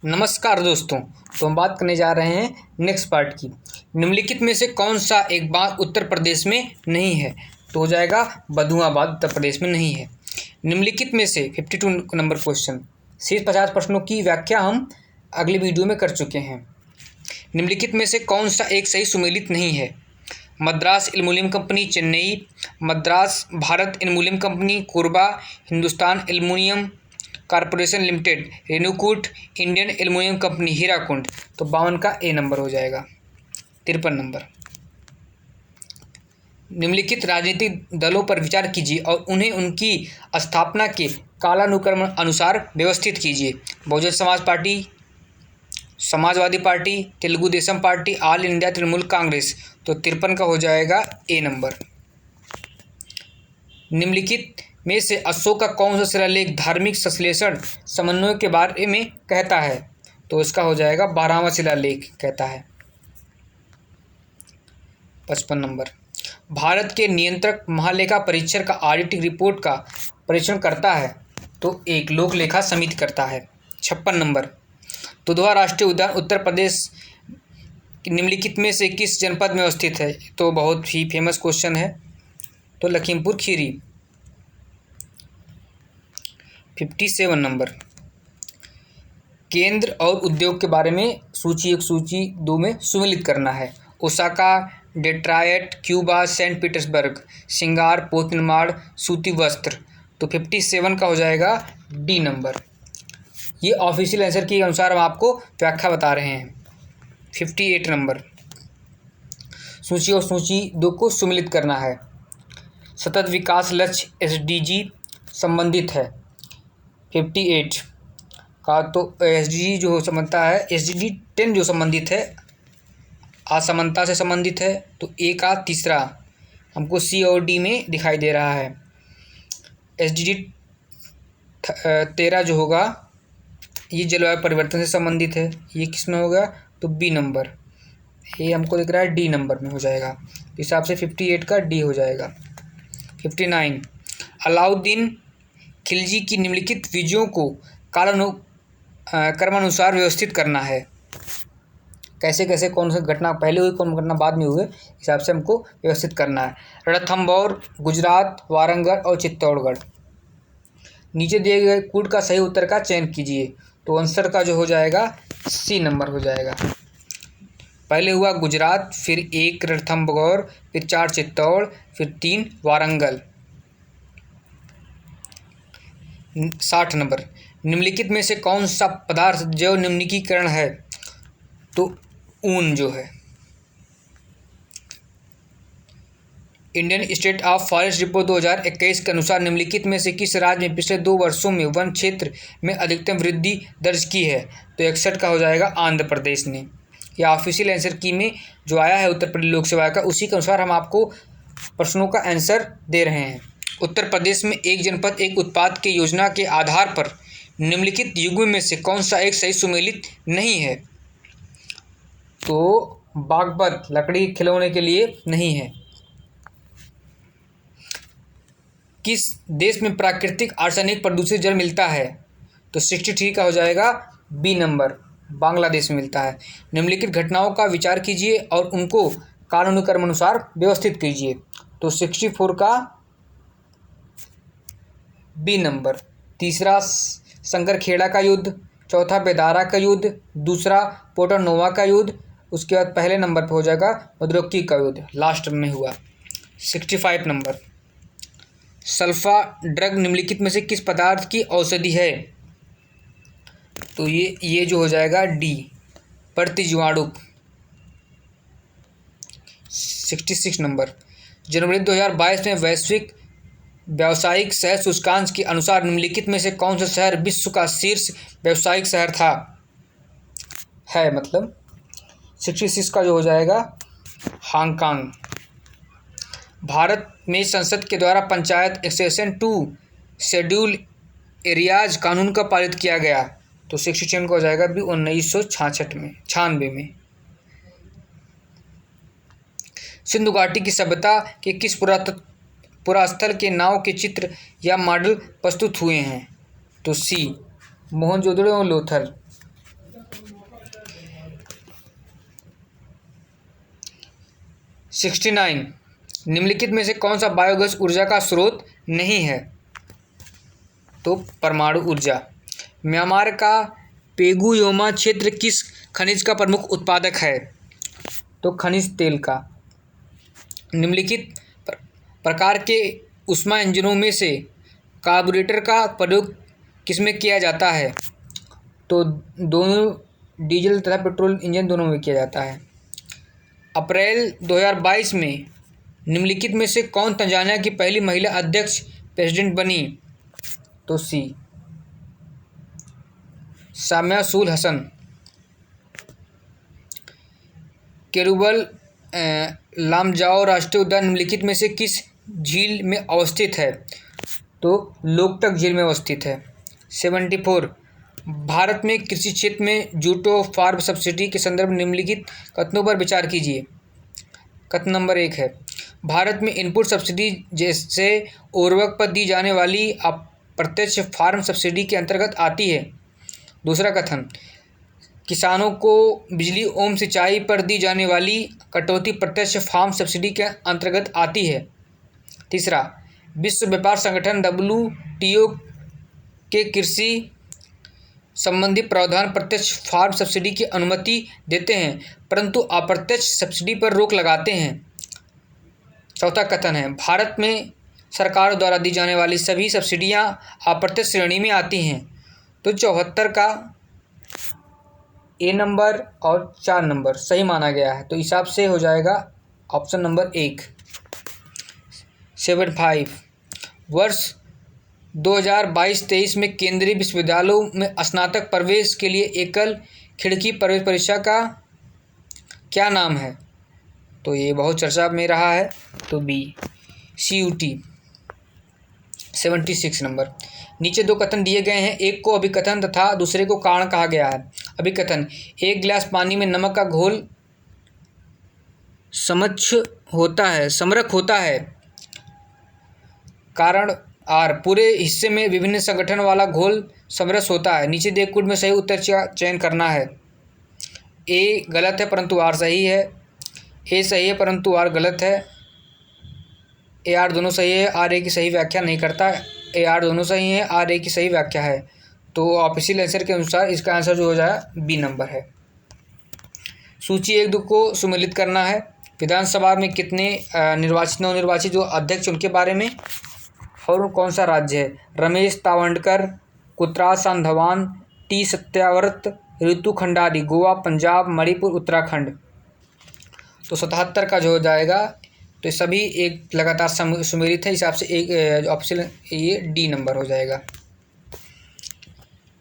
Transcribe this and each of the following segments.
नमस्कार दोस्तों। तो हम बात करने जा रहे हैं नेक्स्ट पार्ट की। निम्नलिखित में से कौन सा एक बात उत्तर प्रदेश में नहीं है? तो हो जाएगा बधुआबाद उत्तर प्रदेश में नहीं है। निम्नलिखित में से 52 नंबर क्वेश्चन, शेष 50 प्रश्नों की व्याख्या हम अगली वीडियो में कर चुके हैं। निम्नलिखित में से कौन सा एक सही सुमेलित नहीं है? Madras aluminium company Chennai, Madras Bharat aluminium company Korba, Hindustan aluminium corporation limited Renukoot, Indian aluminium company Hirakud. तो 52 का ए नंबर हो जाएगा। 53 नंबर, निम्नलिखित राजनीतिक दलों पर विचार कीजिए और उन्हें उनकी स्थापना के कालानुक्रम अनुसार व्यवस्थित कीजिए। Bahujan Samaj party, Samajwadi party, Telugu Desam party, all India Trinamool Congress. तो 53 का हो जाएगा ए नंबर। निम्नलिखित में से अशोक का कौन सा शिलालेख धार्मिक संश्लेषण समन्वय के बारे में कहता है? तो इसका हो जाएगा 12वां शिलालेख कहता है। 55 नंबर, भारत के नियंत्रक महालेखा परीक्षक का ऑडिटिंग रिपोर्ट का परीक्षण करता है? तो एक लोक लेखा समिति करता है। 56 नंबर, दुधवा राष्ट्रीय उद्यान उत्तर प्रदेश निम्नलिखित में से किस जनपद में अवस्थित है? तो बहुत ही फेमस क्वेश्चन है, तो लखीमपुर खीरी। 57 नंबर, केंद्र और उद्योग के बारे में सूची 1 सूची 2 में सुमेलित करना है। Osaka, Detroit, Cuba, Saint Petersburg, श्रृंगार, पोत निर्माण, सूती वस्त्र। तो 57 का हो जाएगा डी नंबर। ये ऑफिशियल आंसर के अनुसार हम आपको व्याख्या बता रहे हैं। 58 नंबर, सूची और सूची 2 को सुमेलित करना है। सतत विकास लक्ष्य एसडीजी संबंधित है 58 का, तो एसडीजी जो समझता है एसडीजी 10 जो संबंधित है असमानता से संबंधित है। तो ए का तीसरा हमको सी और डी में दिखाई दे रहा है। एसडीजी 13 जो होगा ये जलवायु परिवर्तन से संबंधित है। ये किस में होगा? तो बी नंबर। ये हमको दिख रहा है डी नंबर में हो जाएगा। इस हिसाब से 58 का डी हो जाएगा। 59, अलाउद्दीन खिलजी की निम्नलिखित विजयों को क्रमानुसार व्यवस्थित करना है। कैसे कैसे कौन सी घटना पहले हुई, कौन घटना बाद में हुई, हिसाब से हमको व्यवस्थित करना है। रणथंभौर, गुजरात, वारंगल और चित्तौड़गढ़। नीचे दिए गए कूट का सही उत्तर का चयन कीजिए। तो आंसर का जो हो जाएगा सी नंबर हो जाएगा। पहले हुआ गुजरात, फिर 1 रणथंभौर, फिर 4 चित्तौड़, फिर 3 वारंगल। 60 नंबर, निम्नलिखित में से कौन सा पदार्थ जैव निम्नीकरण है? तो ऊन जो है। Indian state of forest report 2021 के अनुसार निम्नलिखित में से किस राज्य में पिछले 2 वर्षों में वन क्षेत्र में अधिकतम वृद्धि दर्ज की है? तो 61 का हो जाएगा आंध्र प्रदेश ने। या ऑफिशियल आंसर की में जो आया है उत्तर प्रदेश लोक सेवा का, उसी के अनुसार हम आपको प्रश्नों का आंसर दे रहे हैं। उत्तर प्रदेश में एक जनपद एक उत्पाद की योजना के आधार पर निम्नलिखित युग्म में से कौन सा एक सही सुमेलित नहीं है? तो बागपत लकड़ी खिलौने के लिए नहीं है। किस देश में प्राकृतिक आर्सेनिक प्रदूषित जल मिलता है? तो 63 का हो जाएगा बी नंबर, बांग्लादेश में मिलता है। निम्नलिखित घटनाओं का विचार कीजिए और उनको कालानुक्रम अनुसार व्यवस्थित कीजिए। तो 64 का बी नंबर। तीसरा संगरखेड़ा का युद्ध, चौथा बेदारा का युद्ध, दूसरा पोर्टा-नोवा का युद्ध, उसके बाद पहले नंबर पर हो जाएगा मदुरक्की का युद्ध, लास्ट में हुआ। 65 नंबर, सल्फा ड्रग निम्नलिखित में से किस पदार्थ की औषधि है? तो ये जो हो जाएगा डी, प्रतिजीवाणु। 66 नंबर, जनवरी 2022 में वैश्विक व्यावसायिक शहर सूचकांक के अनुसार निम्नलिखित में से कौन सा शहर विश्व का शीर्ष व्यावसायिक शहर था? है मतलब 66 का जो हो जाएगा हांगकांग। भारत में संसद के द्वारा panchayat extension to schedule areas कानून का पारित किया गया? तो 67 का हो जाएगा भी 1996 में। सिंधु घाटी की सभ्यता के किस पुरास्थल के नाव के चित्र या मॉडल प्रस्तुत हुए हैं? तो सी, मोहनजोदड़ो और लोथल। 69 निम्नलिखित में से कौन सा बायोगैस ऊर्जा का स्रोत नहीं है? तो परमाणु ऊर्जा। म्यांमार का पेगुयोमा क्षेत्र किस खनिज का प्रमुख उत्पादक है? तो खनिज तेल का। निम्नलिखित प्रकार के ऊष्मा इंजनों में से कार्बोरेटर का प्रयोग किसमें किया जाता है? तो दोनों डीजल तथा पेट्रोल इंजन दोनों में किया जाता है। अप्रैल 2022 में निम्नलिखित में से कौन तंजानिया की पहली महिला अध्यक्ष प्रेसिडेंट बनी? तो सी सामिया सुलूहु हसन। केरुबल लामजाओ राष्ट्रीय उद्यान निम्नलिखित में से किस झील में अवस्थित है? तो लोकटक झील में अवस्थित है। 74 भारत में कृषि क्षेत्र में जूटो फार्म सब्सिडी के संदर्भ में निम्नलिखित कथनों पर विचार कीजिए। कथन नंबर 1 है, भारत में इनपुट सब्सिडी जैसे उर्वरक पर दी जाने वाली अप्रत्यक्ष फार्म सब्सिडी के अंतर्गत आती है। दूसरा कथन, किसानों को बिजली एवं सिंचाई पर दी जाने वाली कटौती प्रत्यक्ष फार्म सब्सिडी के अंतर्गत आती है। तीसरा, विश्व व्यापार संगठन WTO के कृषि संबंधी प्रावधान प्रत्यक्ष फार्म सब्सिडी की अनुमति देते हैं परंतु अप्रत्यक्ष सब्सिडी पर रोक लगाते हैं। चौथा कथन है, भारत में सरकारों द्वारा दी जाने वाली सभी सब्सिडियां अप्रत्यक्ष श्रेणी में आती हैं। तो 74 का ए नंबर और 4 नंबर सही माना गया है। तो हिसाब से हो जाएगा ऑप्शन नंबर 1। 75 वर्ष 2022-23 में केंद्रीय विश्वविद्यालयों में स्नातक प्रवेश के लिए एकल खिड़की प्रवेश परीक्षा का क्या नाम है? तो ये बहुत चर्चा में रहा है। तो बी CUT। 76 नंबर, नीचे दो कथन दिए गए हैं, एक को अभिकथन तथा दूसरे को कारण कहा गया है। अभिकथन, एक गिलास पानी में नमक का घोल समरख होता है। कारण आर, पूरे हिस्से में विभिन्न संगठन वाला घोल समरस होता है। नीचे दिए कुल में सही उत्तर का चयन करना है। ए गलत है परंतु आर सही है। ए सही है परंतु आर गलत है। ए आर दोनों सही है, आर ए की सही व्याख्या नहीं करता। ए आर दोनों सही है, आर ए की सही व्याख्या है। तो ऑफिशियल आंसर के अनुसार इसका आंसर जो हो जाए बी नंबर है। सूची 1-2 को सुमेलित करना है। विधानसभा में कितने निर्वाचित नवनिर्वाचित जो अध्यक्ष उनके बारे में, और कौन सा राज्य है? रमेश तावंडकर, कुतराज सांधवान, टी सत्याव्रत, ऋतु खंडारी, गोवा, पंजाब, मणिपुर, उत्तराखंड। तो 77 का जो हो जाएगा, तो सभी एक लगातार सुमेलित है, हिसाब से एक ऑप्शन ये डी नंबर हो जाएगा।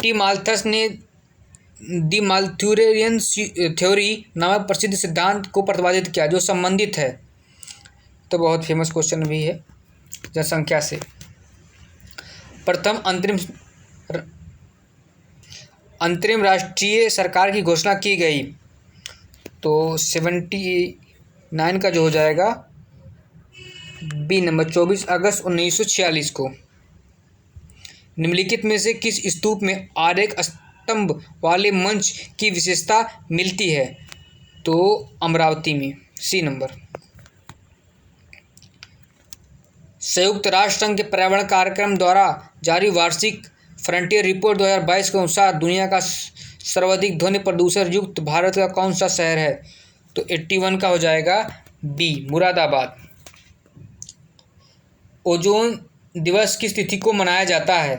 टी माल्थस ने दी माल्थुरियन थ्योरी नामक प्रसिद्ध सिद्धांत को प्रतिपादित किया जो संबंधित है। तो बहुत फेमस क्वेश्चन भी है जनसंख्या से। प्रथम अंतरिम राष्ट्रीय सरकार की घोषणा की गई। तो 79 का जो हो जाएगा बी नंबर, 24 अगस्त 1946 को। निम्नलिखित में से किस स्तूप में आरेख स्तंभ वाले मंच की विशेषता मिलती है? तो अमरावती में, सी नंबर। संयुक्त राष्ट्र संघ के पर्यावरण कार्यक्रम द्वारा जारी वार्षिक फ्रंटियर रिपोर्ट 2022 के अनुसार दुनिया का सर्वाधिक ध्वनि प्रदूषण युक्त भारत का कौन सा शहर है? तो 81 का हो जाएगा बी, मुरादाबाद। ओजोन दिवस किस तिथि को मनाया जाता है?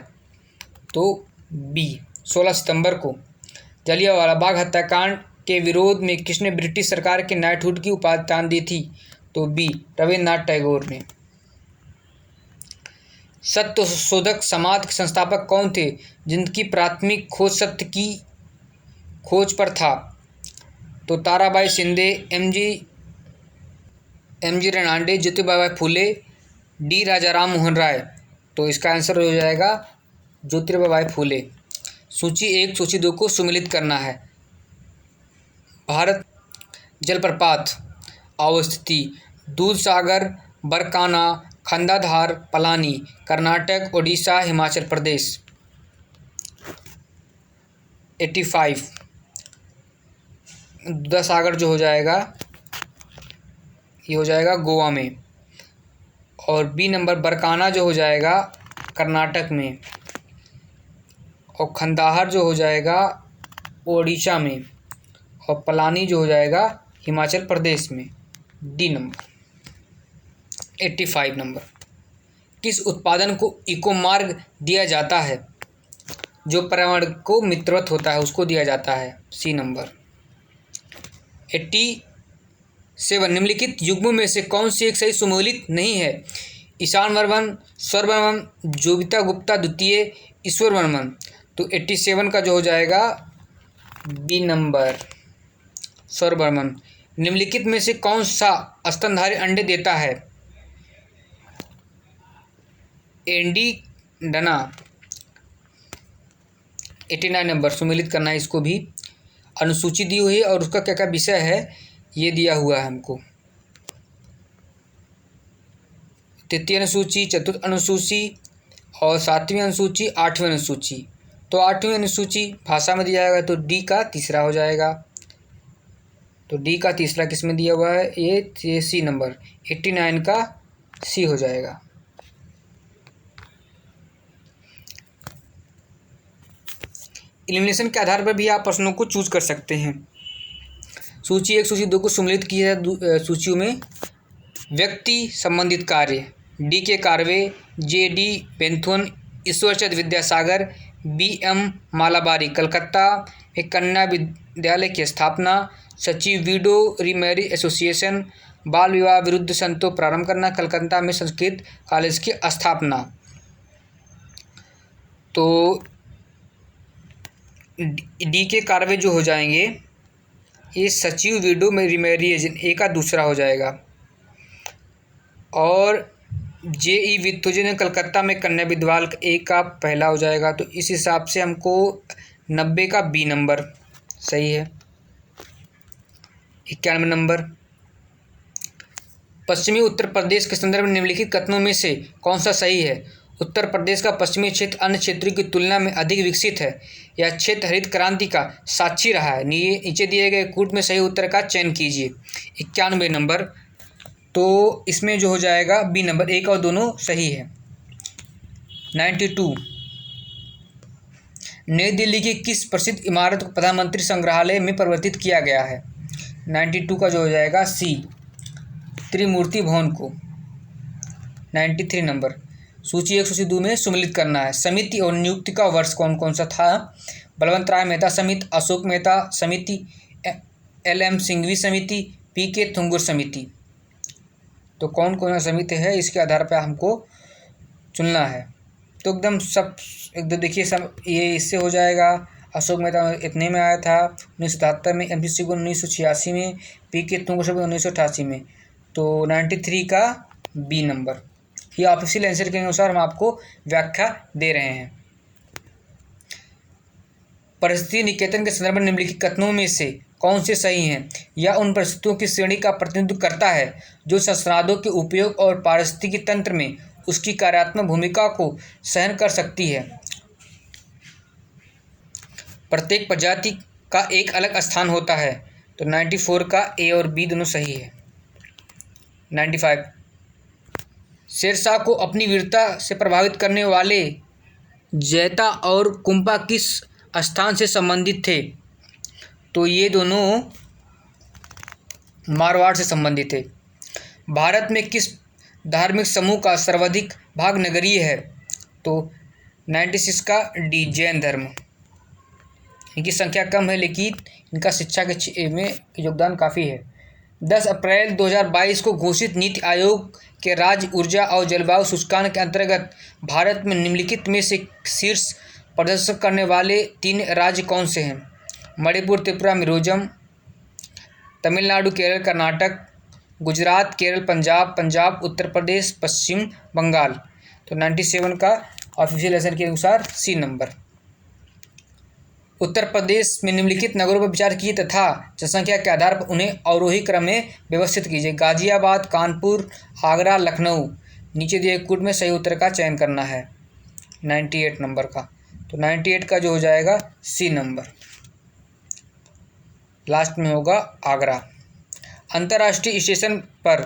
तो बी, 16 सितंबर को। जलियांवाला बाग हत्याकांड के विरोध में किसने ब्रिटिश सरकार के नाइटहुड की उपाधि दी थी? तो बी, रविन्द्रनाथ टैगोर ने। सत्य शोधक समाज के संस्थापक कौन थे जिनकी प्राथमिक खोज सत्य की खोज पर था? तो Tarabai Shinde, M G रेनांडे, Jyotiba Phule, D Rajaram Mohan Roy. तो इसका आंसर हो जाएगा ज्योतिबा फूले। सूची 1 सूची 2 को सुमेलित करना है। भारत जलप्रपात अवस्थिति, दूधसागर, बरकाना, खंडाधार, पलानी, कर्नाटक, ओडिशा, हिमाचल प्रदेश। 85 दूधसागर जो हो जाएगा ये हो जाएगा गोवा में। और बी नंबर बरकाना जो हो जाएगा कर्नाटक में। और खंडाहर जो हो जाएगा ओडिशा में। और पलानी जो हो जाएगा हिमाचल प्रदेश में। D number. 85 नंबर, किस उत्पादन को इको मार्ग दिया जाता है? जो पर्यावरण को मित्रवत होता है उसको दिया जाता है। सी नंबर। 87, निम्नलिखित युग्मों में से कौन सी एक सही सुमेलित नहीं है? ईशान वर्मन, स्वर वर्मन, जोगिता गुप्ता द्वितीय, ईश्वर वर्मन। तो 87 का जो हो जाएगा बी नंबर, स्वर वर्मन। निम्नलिखित में से कौन सा स्तनधारी अंडे देता है? एंडीडना। 89 नंबर, सुमेलित करना है इसको भी। अनुसूची दी हुई है और उसका क्या क्या विषय है ये दिया हुआ है हमको। तृतीय अनुसूची, चतुर्थ अनुसूची और 7वीं अनुसूची, 8वीं अनुसूची। तो 8वीं अनुसूची भाषा में दिया जाएगा तो डी का तीसरा हो जाएगा। तो डी का तीसरा किस में दिया हुआ है? ये सी नंबर, 89 का सी हो जाएगा। एलिमिनेशन के आधार पर भी आप प्रश्नों को चूज कर सकते हैं। सूची 1 सूची 2 को सम्मिलित किया है सूचियों में। व्यक्ति संबंधित कार्य, D K Karve, J D Bethune, Ishwarchand Vidyasagar, B M Malabari Calcutta में कन्या विद्यालय की स्थापना, सचिव वीडो रीमैरी एसोसिएशन, बाल विवाह विरुद्ध संतो प्रारंभ करना, कलकत्ता में संस्कृत कॉलेज की स्थापना। तो डी के कार्य जो हो जाएंगे ये सचिव वीडो में रीमैरिएशन ए का दूसरा हो जाएगा। और जे ई वित्तोजन कलकत्ता में कन्या विद्यालय ए का पहला हो जाएगा। तो इस हिसाब से हमको 90 का बी नंबर सही है। 91 नंबर, पश्चिमी उत्तर प्रदेश के संदर्भ में निम्नलिखित कथनों में से कौन सा सही है? उत्तर प्रदेश का पश्चिमी क्षेत्र अन्य क्षेत्रों की तुलना में अधिक विकसित है। यह क्षेत्र हरित क्रांति का साक्षी रहा है। नीचे दिए गए कूट में सही उत्तर का चयन कीजिए। 91 नंबर, तो इसमें जो हो जाएगा बी नंबर, एक और दोनों सही है। 92, नई दिल्ली की किस प्रसिद्ध इमारत को प्रधानमंत्री संग्रहालय में परिवर्तित किया गया है? 92 का जो हो जाएगा सी, त्रिमूर्ति भवन को। 93 नंबर, सूची 1 सूची 2 में सम्मिलित करना है। समिति और नियुक्ति का वर्ष कौन कौन सा था? बलवंत राय मेहता समिति, अशोक मेहता समिति, LM सिंघवी समिति, PK थुंगुर समिति। तो कौन कौन सा समिति है इसके आधार पर हमको चुनना है। तो एकदम देखिए सब ये इससे हो जाएगा। अशोक मेहता इतने में आया था 1977 में, MP सिंघवी 1986 में, PK थुंगुर समिति 1988 में। तो 93 का बी नंबर। ये ऑफिशियल आंसर के अनुसार हम आपको व्याख्या दे रहे हैं। परिस्थिति निकेतन के संदर्भ में निम्नलिखित कथनों में से कौन से सही हैं? यह उन परिस्थितियों की श्रेणी का प्रतिनिधित्व करता है जो संसाधनों के उपयोग और पारिस्थितिकी तंत्र में उसकी कार्यात्मक भूमिका को सहन कर सकती है। प्रत्येक प्रजाति का एक अलग स्थान होता है। तो 94 का ए और बी दोनों सही है। 95, शेरशाह को अपनी वीरता से प्रभावित करने वाले जैता और कुंपा किस स्थान से संबंधित थे? तो ये दोनों मारवाड़ से संबंधित थे। भारत में किस धार्मिक समूह का सर्वाधिक भाग नगरीय है? तो 96 का डी, जैन धर्म। इनकी संख्या कम है लेकिन इनका शिक्षा के में योगदान काफ़ी है। 10 अप्रैल 2022 को घोषित नीति आयोग के राज्य ऊर्जा और जलवायु सूचकांक के अंतर्गत भारत में निम्नलिखित में से शीर्ष प्रदर्शन करने वाले 3 राज्य कौन से हैं? मणिपुर, त्रिपुरा, मिजोरम, तमिलनाडु, केरल, कर्नाटक, गुजरात, केरल, पंजाब, उत्तर प्रदेश, पश्चिम बंगाल। तो 97 का ऑफिशियल आंसर के अनुसार सी नंबर। उत्तर प्रदेश में निम्नलिखित नगरों पर विचार कीजिए तथा जनसंख्या के आधार पर उन्हें अवरोही क्रम में व्यवस्थित कीजिए। गाजियाबाद, कानपुर, आगरा, लखनऊ। नीचे दिए कूट में सही उत्तर का चयन करना है 98 नंबर का। तो 98 का जो हो जाएगा सी नंबर। लास्ट में होगा आगरा। अंतर्राष्ट्रीय स्टेशन पर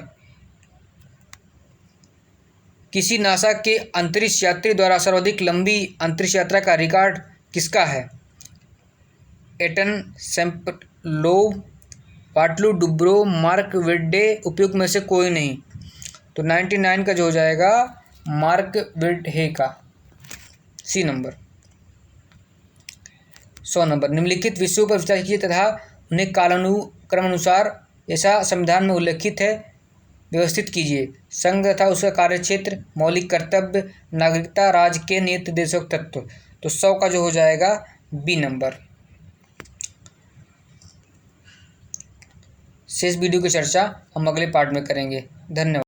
किसी नासा के अंतरिक्ष यात्री द्वारा सर्वाधिक लंबी अंतरिक्ष यात्रा का रिकॉर्ड किसका है? एटन, सेम्पलोव, वाटलू, डुब्रो, मार्क विड्डे, उपयुक्त में से कोई नहीं। तो 99 का जो हो जाएगा मार्क विड्डे का, सी नंबर। 100 नंबर, निम्नलिखित विषयों पर विचार कीजिए तथा उन्हें कालानुक्रमानुसार जैसा संविधान में उल्लेखित है व्यवस्थित कीजिए। संघ तथा उसका कार्यक्षेत्र, मौलिक कर्तव्य, नागरिकता, राज्य के नीति निर्देशक तत्व। तो 100 का जो हो जाएगा बी नंबर। शेष वीडियो की चर्चा हम अगले पार्ट में करेंगे। धन्यवाद।